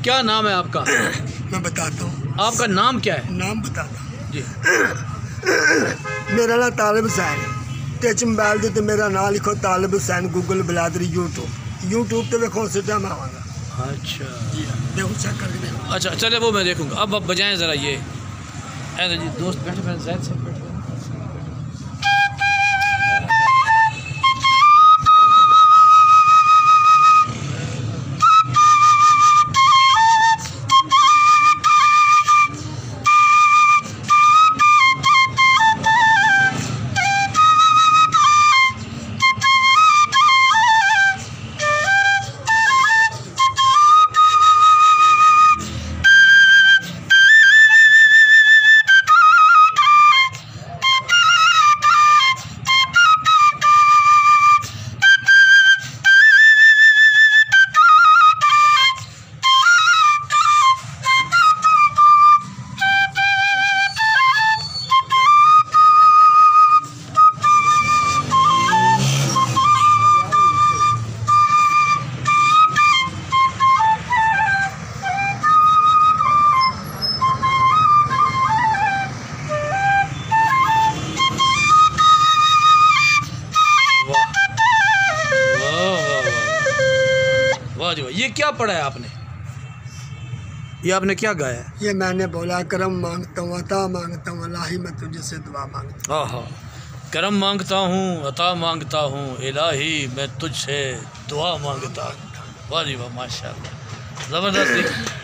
क्या नाम है आपका? मैं बताता हूँ। आपका नाम क्या है? नाम बताता हूँ जी। मेरा नाम तालिब हुसैन। टच मोबाइल दे तो मेरा नाम लिखो तालिब हुसैन गूगल बिलादरी यूट्यूब पे देखो उसी टाइम आवागा। अच्छा देखो चेक करके देखो। अच्छा चले वो मैं देखूँगा। अब बजाएं ज़रा ये। ऐसे जी दोस्त बैठे बैठे ज़ैद सब बैठे। वाह जी वाह। ये क्या पढ़ा है आपने? ये आपने क्या गाया है? ये मैंने बोला करम मांगता हूँ अता मांगता हूँ इलाही मैं तुझसे दुआ मांगता हाँ हाँ। करम मांगता हूँ अता मांगता हूँ इलाही मैं तुझसे दुआ मांगता हूँ। वाह जी वाह माशाल्लाह ज़बरदस्त।